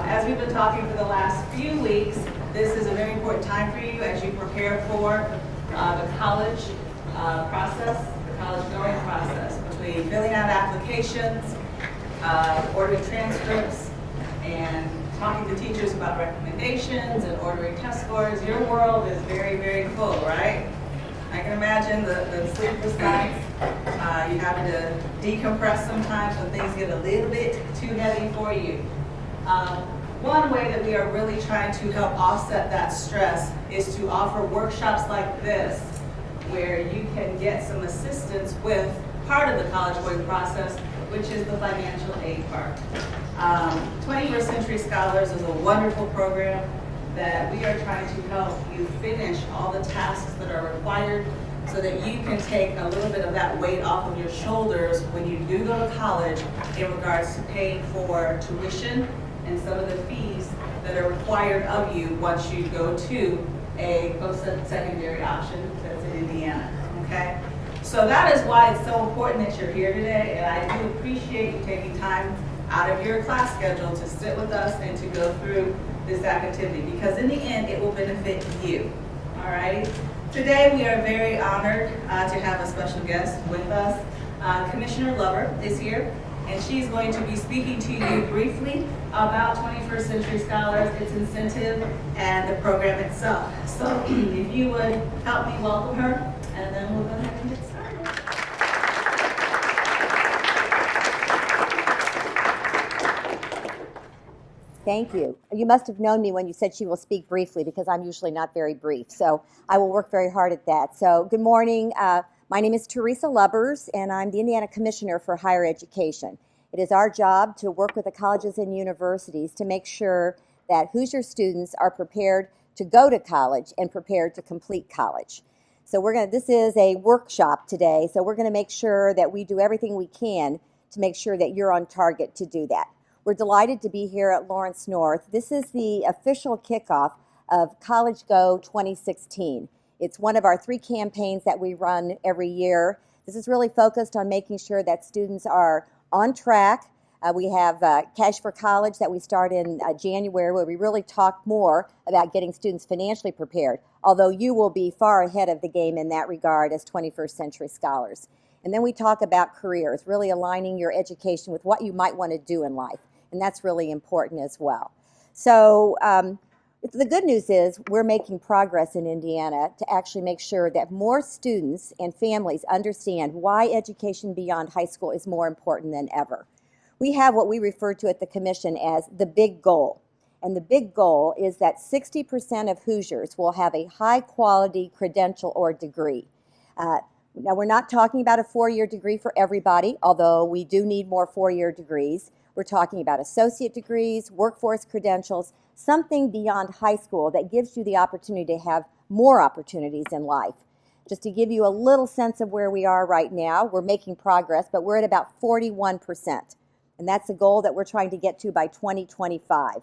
As we've been talking for the last few weeks, this is a very important time for you as you prepare for the college process, the college going process, between filling out applications, ordering transcripts, and talking to teachers about recommendations and ordering test scores. Your world is very, very full, right? I can imagine the sleepless nights. You have to decompress sometimes when things get a little bit too heavy for you. One way that we are really trying to help offset that stress is to offer workshops like this, where you can get some assistance with part of the college going process, which is the financial aid part. 21st Century Scholars is a wonderful program that we are trying to help you finish all the tasks that are required so that you can take a little bit of that weight off of your shoulders when you do go to college in regards to paying for tuition and some of the fees that are required of you once you go to a post-secondary option that's in Indiana, okay? So that is why it's so important that you're here today, and I do appreciate you taking time out of your class schedule to sit with us and to go through this activity, because in the end it will benefit you, all right? Today we are very honored to have a special guest with us. Commissioner Lover is here, and she's going to be speaking to you briefly about 21st Century Scholars, its incentive, and the program itself. So if you would help me welcome her, and then we'll go ahead and get started. Thank you. You must have known me when you said she will speak briefly, because I'm usually not very brief. So I will work very hard at that. So good morning. My name is Teresa Lubbers, and I'm the Indiana Commissioner for Higher Education. It is our job to work with the colleges and universities to make sure that Hoosier students are prepared to go to college and prepared to complete college. So this is a workshop today, so we're going to make sure that we do everything we can to make sure that you're on target to do that. We're delighted to be here at Lawrence North. This is the official kickoff of College Go 2016. It's one of our 3 campaigns that we run every year. This is really focused on making sure that students are on track. We have Cash for College that we start in January, where we really talk more about getting students financially prepared, although you will be far ahead of the game in that regard as 21st Century Scholars. And then we talk about careers, really aligning your education with what you might want to do in life. And that's really important as well. So the good news is we're making progress in Indiana to actually make sure that more students and families understand why education beyond high school is more important than ever. We have what we refer to at the Commission as the big goal. And the big goal is that 60% of Hoosiers will have a high-quality credential or degree. Now, we're not talking about a 4-year degree for everybody, although we do need more 4-year degrees. We're talking about associate degrees, workforce credentials, something beyond high school that gives you the opportunity to have more opportunities in life. Just to give you a little sense of where we are right now, we're making progress, but we're at about 41%. And that's a goal that we're trying to get to by 2025.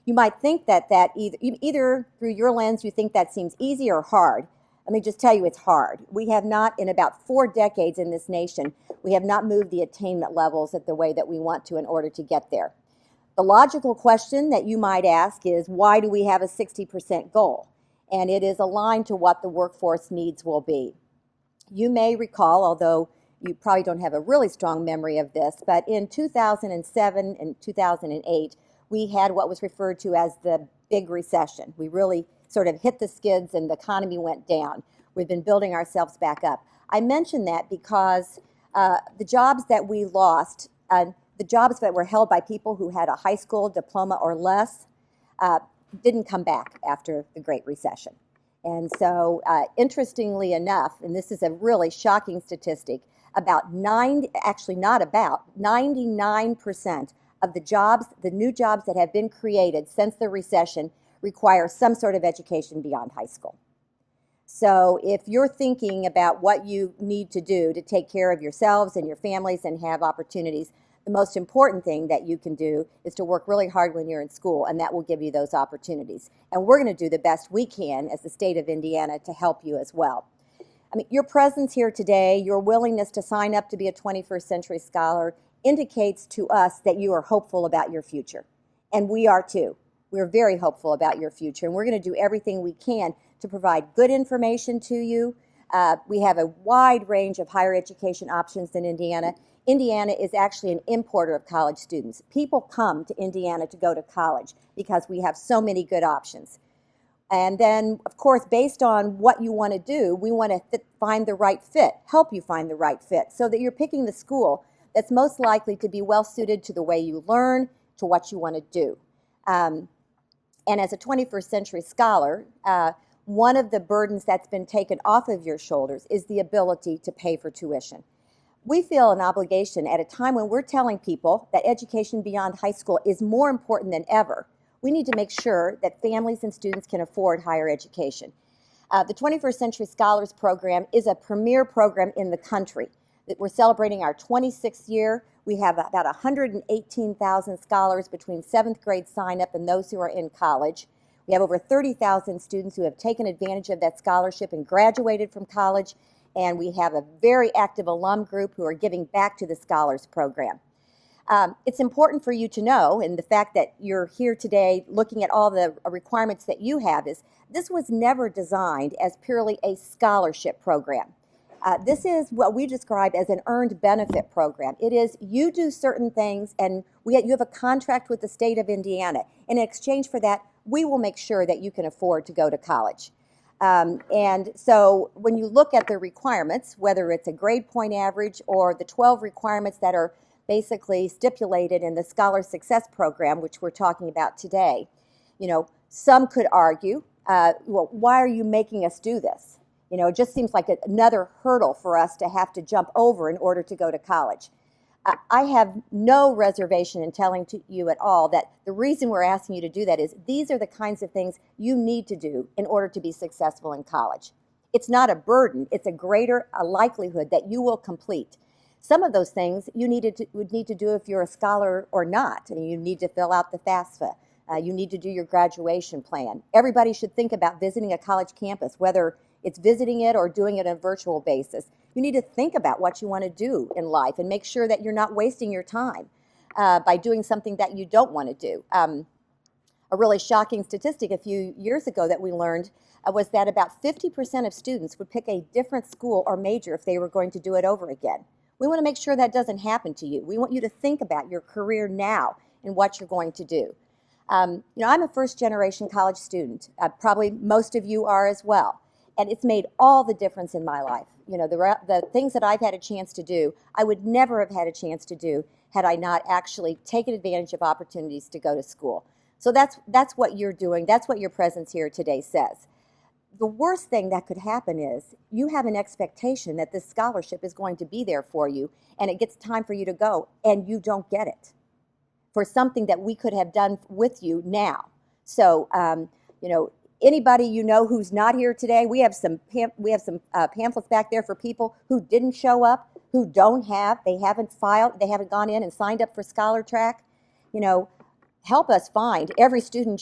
You might think that either through your lens, you think that seems easy or hard. Let me just tell you, it's hard. We have not, in about 4 decades in this nation, we have not moved the attainment levels at the way that we want to in order to get there. The logical question that you might ask is, why do we have a 60% goal? And it is aligned to what the workforce needs will be. You may recall, although you probably don't have a really strong memory of this, but in 2007 and 2008, we had what was referred to as the big recession. We really sort of hit the skids and the economy went down. We've been building ourselves back up. I mention that because the jobs that we lost, the jobs that were held by people who had a high school diploma or less, didn't come back after the Great Recession. And so interestingly enough, and this is a really shocking statistic, about 99% of the jobs, the new jobs that have been created since the recession, require some sort of education beyond high school. So if you're thinking about what you need to do to take care of yourselves and your families and have opportunities, the most important thing that you can do is to work really hard when you're in school, and that will give you those opportunities. And we're going to do the best we can as the state of Indiana to help you as well. I mean, your presence here today, your willingness to sign up to be a 21st Century Scholar indicates to us that you are hopeful about your future. And we are too. We're very hopeful about your future, and we're going to do everything we can to provide good information to you. We have a wide range of higher education options in Indiana. Indiana is actually an importer of college students. People come to Indiana to go to college because we have so many good options. And then, of course, based on what you want to do, we want to find the right fit, help you find the right fit, so that you're picking the school that's most likely to be well suited to the way you learn, to what you want to do. And as a 21st century scholar, one of the burdens that's been taken off of your shoulders is the ability to pay for tuition. We feel an obligation at a time when we're telling people that education beyond high school is more important than ever. We need to make sure that families and students can afford higher education. The 21st Century Scholars Program is a premier program in the country. We're celebrating our 26th year. We have about 118,000 scholars between 7th grade sign-up and those who are in college. We have over 30,000 students who have taken advantage of that scholarship and graduated from college, and we have a very active alum group who are giving back to the Scholars Program. It's important for you to know, and the fact that you're here today looking at all the requirements that you have, is this was never designed as purely a scholarship program. This is what we describe as an earned benefit program. It is, you do certain things and you have a contract with the state of Indiana. In exchange for that, we will make sure that you can afford to go to college. And so when you look at the requirements, whether it's a grade point average or the 12 requirements that are basically stipulated in the Scholar Success Program, which we're talking about today, some could argue, well, why are you making us do this? It just seems like another hurdle for us to have to jump over in order to go to college. I have no reservation in telling you at all that the reason we're asking you to do that is these are the kinds of things you need to do in order to be successful in college. It's not a burden. It's a greater likelihood that you will complete. Some of those things you would need to do if you're a scholar or not. You need to fill out the FAFSA. You need to do your graduation plan. Everybody should think about visiting a college campus, whether it's visiting it or doing it on a virtual basis. You need to think about what you want to do in life and make sure that you're not wasting your time by doing something that you don't want to do. A really shocking statistic a few years ago that we learned was that about 50% of students would pick a different school or major if they were going to do it over again. We want to make sure that doesn't happen to you. We want you to think about your career now and what you're going to do. I'm a first-generation college student. Probably most of you are as well. And it's made all the difference in my life. The things that I've had a chance to do, I would never have had a chance to do had I not actually taken advantage of opportunities to go to school. So that's what you're doing. That's what your presence here today says. The worst thing that could happen is you have an expectation that this scholarship is going to be there for you, and it gets time for you to go, and you don't get it for something that we could have done with you now. So, anybody who's not here today, we have some pamphlets back there for people who didn't show up, who they haven't filed, they haven't gone in and signed up for Scholar Track. Help us find every student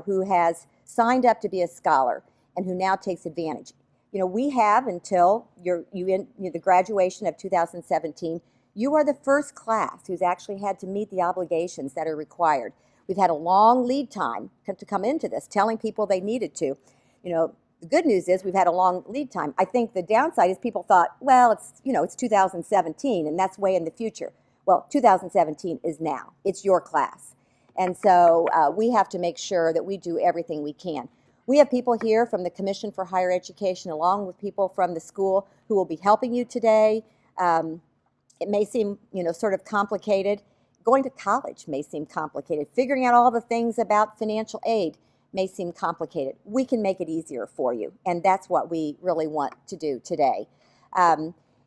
who has signed up to be a scholar and who now takes advantage. We have until the graduation of 2017. You are the first class who's actually had to meet the obligations that are required. We've had a long lead time to come into this, telling people they needed to. The good news is we've had a long lead time. I think the downside is people thought, well, it's 2017, and that's way in the future. Well, 2017 is now. It's your class. And so we have to make sure that we do everything we can. We have people here from the Commission for Higher Education, along with people from the school who will be helping you today. It may seem, sort of complicated. Going to college may seem complicated. Figuring out all the things about financial aid may seem complicated. We can make it easier for you, and that's what we really want to do today.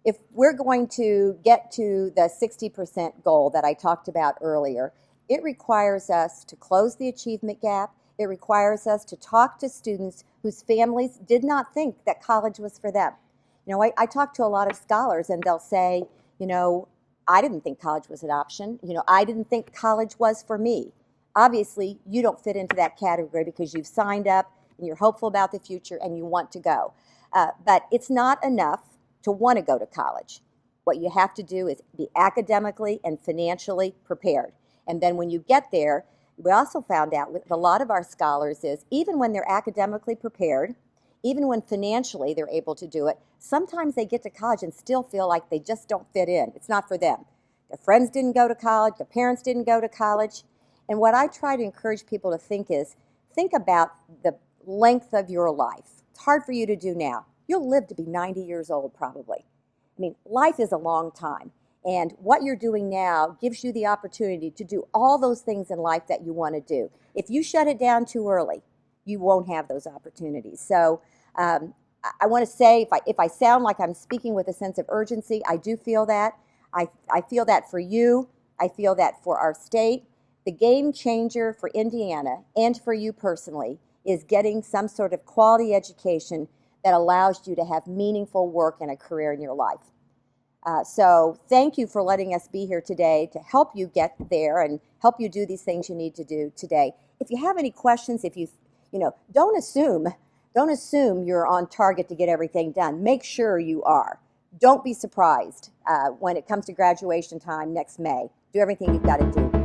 If we're going to get to the 60% goal that I talked about earlier, it requires us to close the achievement gap. It requires us to talk to students whose families did not think that college was for them. I talk to a lot of scholars, and they'll say, I didn't think college was an option. I didn't think college was for me. Obviously, you don't fit into that category because you've signed up and you're hopeful about the future and you want to go. But it's not enough to want to go to college. What you have to do is be academically and financially prepared. And then when you get there, We also found out with a lot of our scholars is even when they're academically prepared, even when financially they're able to do it, sometimes they get to college and still feel like they just don't fit in. It's not for them. Their friends didn't go to college, their parents didn't go to college. And what I try to encourage people to think is, think about the length of your life. It's hard for you to do now. You'll live to be 90 years old probably. I mean, life is a long time. And what you're doing now gives you the opportunity to do all those things in life that you want to do. If you shut it down too early, you won't have those opportunities. So I want to say, if I sound like I'm speaking with a sense of urgency, I do feel that. I feel that for you. I feel that for our state. The game changer for Indiana and for you personally is getting some sort of quality education that allows you to have meaningful work and a career in your life. So thank you for letting us be here today to help you get there and help you do these things you need to do today. If you have any questions, if you don't assume you're on target to get everything done. Make sure you are. Don't be surprised when it comes to graduation time next May. Do everything you've got to do.